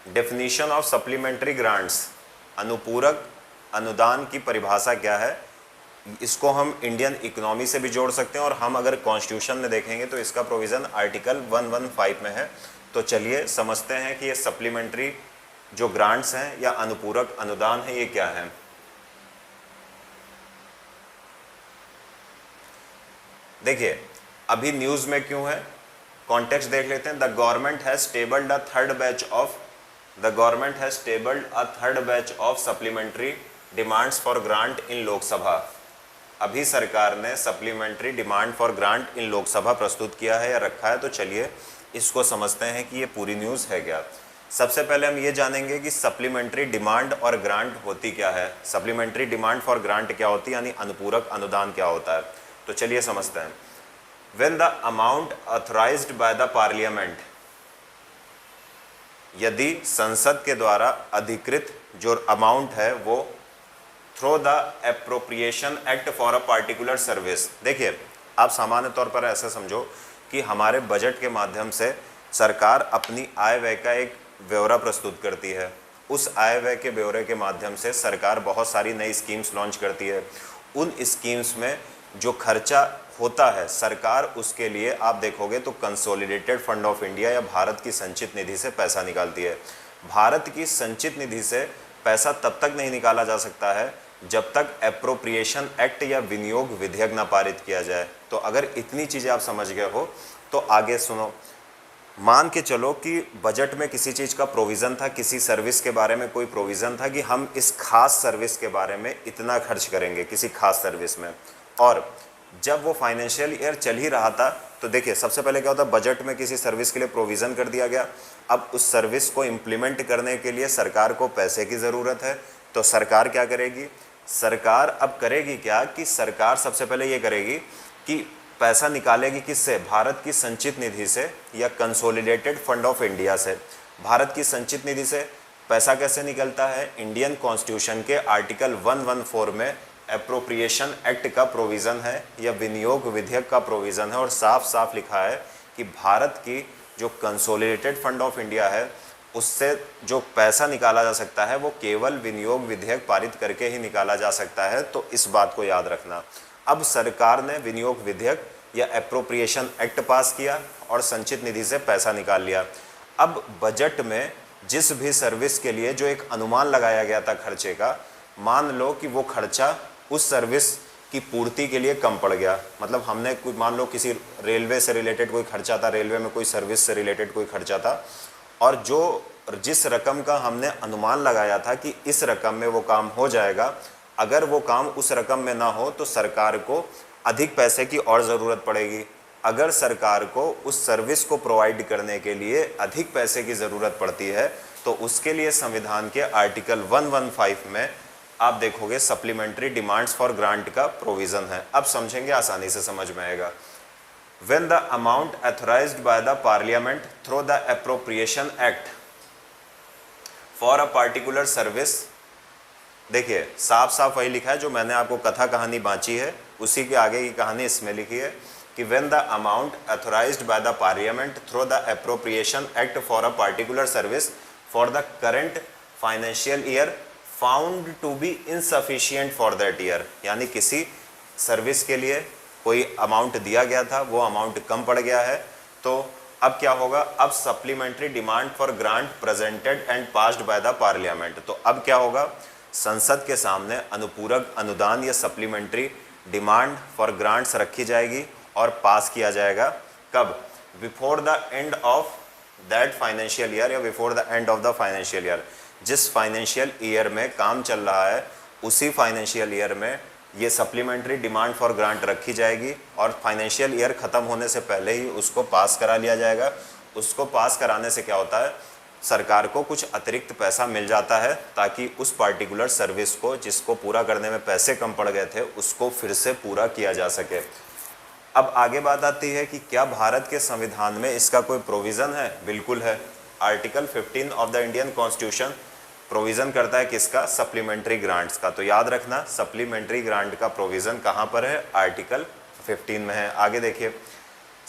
Definition of supplementary grants, अनुपूरक अनुदान की परिभाषा क्या है? इसको हम इंडियन इकोनॉमी से भी जोड़ सकते हैं और हम अगर कॉन्स्टिट्यूशन में देखेंगे तो इसका प्रोविज़न आर्टिकल 115 में है। तो चलिए समझते हैं कि ये सप्लीमेंट्री जो ग्रांट्स हैं या अनुपूरक अनुदान है ये क्या है। देखिए अभी न्यूज़ में क्यों है, कॉन्टेक्स्ट देख लेते हैं। The government has tabled a third batch of supplementary demands for grant in Lok Sabha. अभी सरकार ने supplementary demand for grant in Lok Sabha प्रस्तुत किया है या रखा है। तो चलिए इसको समझते हैं कि ये पूरी न्यूज़ है क्या। सबसे पहले हम ये जानेंगे कि सप्लीमेंट्री डिमांड और ग्रांट होती क्या है। सप्लीमेंट्री डिमांड फॉर ग्रांट क्या होती है, यानी अनुपूरक अनुदान क्या होता है। तो चलिए समझते हैं। When the amount authorised by the parliament, यदि संसद के द्वारा अधिकृत जो अमाउंट है वो through the appropriation act for a particular service. देखिए आप सामान्य तौर पर ऐसा समझो कि हमारे बजट के माध्यम से सरकार अपनी आय व्यय का एक ब्यौरा प्रस्तुत करती है। उस आय व्यय के ब्यौरे के माध्यम से सरकार बहुत सारी नई स्कीम्स लॉन्च करती है। उन स्कीम्स में जो खर्चा होता है सरकार उसके लिए आप देखोगे तो कंसोलिडेटेड फंड ऑफ इंडिया या भारत की संचित निधि से पैसा निकालती है। भारत की संचित निधि से पैसा तब तक नहीं निकाला जा सकता है जब तक एप्रोप्रिएशन एक्ट या विनियोग विधेयक ना पारित किया जाए। तो अगर इतनी चीज़ें आप समझ गए हो तो आगे सुनो। मान के चलो कि बजट में किसी चीज़ का प्रोविज़न था, किसी सर्विस के बारे में कोई प्रोविज़न था कि हम इस खास सर्विस के बारे में इतना खर्च करेंगे किसी खास सर्विस में, और जब वो फाइनेंशियल ईयर चल ही रहा था तो देखिए सबसे पहले क्या होता है, बजट में किसी सर्विस के लिए प्रोविज़न कर दिया गया। अब उस सर्विस को इम्प्लीमेंट करने के लिए सरकार को पैसे की ज़रूरत है। तो सरकार क्या करेगी, सरकार अब करेगी क्या कि सरकार सबसे पहले ये करेगी कि पैसा निकालेगी किससे, भारत की संचित निधि से या कंसोलिडेटेड फंड ऑफ इंडिया से। भारत की संचित निधि से पैसा कैसे निकलता है, इंडियन कॉन्स्टिट्यूशन के आर्टिकल 114 में एप्रोप्रिएशन एक्ट का प्रोविज़न है या विनियोग विधेयक का प्रोविज़न है और साफ साफ लिखा है कि भारत की जो कंसोलिडेटेड फंड ऑफ इंडिया है उससे जो पैसा निकाला जा सकता है वो केवल विनियोग विधेयक पारित करके ही निकाला जा सकता है। तो इस बात को याद रखना। अब सरकार ने विनियोग विधेयक या एप्रोप्रिएशन एक्ट पास किया और संचित निधि से पैसा निकाल लिया। अब बजट में जिस भी सर्विस के लिए जो एक अनुमान लगाया गया था खर्चे का, मान लो कि वो खर्चा उस सर्विस की पूर्ति के लिए कम पड़ गया। मतलब हमने कोई मान लो किसी रेलवे से रिलेटेड कोई खर्चा था, रेलवे में कोई सर्विस से रिलेटेड कोई खर्चा था, और जिस रकम का हमने अनुमान लगाया था कि इस रकम में वो काम हो जाएगा, अगर वो काम उस रकम में ना हो तो सरकार को अधिक पैसे की और ज़रूरत पड़ेगी। अगर सरकार को उस सर्विस को प्रोवाइड करने के लिए अधिक पैसे की ज़रूरत पड़ती है तो उसके लिए संविधान के आर्टिकल 115 में आप देखोगे सप्लीमेंट्री डिमांड्स फॉर ग्रांट का प्रोविज़न है। अब समझेंगे, आसानी से समझ में आएगा। When the amount authorized by the Parliament through the Appropriation Act for a particular service, देखिए साफ साफ वही लिखा है जो मैंने आपको कथा कहानी बांची है, उसी के आगे की कहानी इसमें लिखी है कि when the amount authorized by the Parliament through the Appropriation Act for a particular service for the current financial year found to be insufficient for that year, यानी किसी सर्विस के लिए कोई अमाउंट दिया गया था, वो अमाउंट कम पड़ गया है, तो अब क्या होगा, अब supplementary demand for grant presented and passed by the parliament. तो अब क्या होगा, संसद के सामने अनुपूरक अनुदान या सप्लीमेंट्री डिमांड फॉर ग्रांट्स रखी जाएगी और पास किया जाएगा। कब, before the end of that financial year या before the end of the financial year. जिस फाइनेंशियल ईयर में काम चल रहा है उसी फाइनेंशियल ईयर में ये सप्लीमेंट्री डिमांड फॉर ग्रांट रखी जाएगी और फाइनेंशियल ईयर ख़त्म होने से पहले ही उसको पास करा लिया जाएगा। उसको पास कराने से क्या होता है, सरकार को कुछ अतिरिक्त पैसा मिल जाता है ताकि उस पार्टिकुलर सर्विस को जिसको पूरा करने में पैसे कम पड़ गए थे उसको फिर से पूरा किया जा सके। अब आगे बात आती है कि क्या भारत के संविधान में इसका कोई प्रोविज़न है? बिल्कुल है। Article 15 of the Indian constitution provision करता है किसका, सप्लीमेंट्री ग्रांट्स का। तो याद रखना सप्लीमेंट्री ग्रांट का प्रोविज़न कहाँ पर है, आर्टिकल 15 में है। आगे देखिए,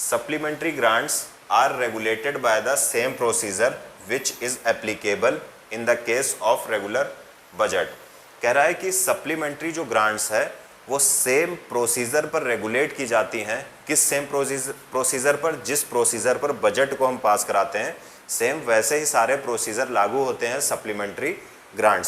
supplementary grants are regulated by the same procedure which is applicable in the case of regular budget. कह रहा है कि सप्लीमेंट्री जो ग्रांट्स है वो सेम प्रोसीजर पर रेगुलेट की जाती हैं। किस सेम प्रोसीजर पर? जिस प्रोसीजर पर बजट को हम पास कराते हैं, सेम वैसे ही सारे प्रोसीजर लागू होते हैं सप्लीमेंट्री ग्रांट्स।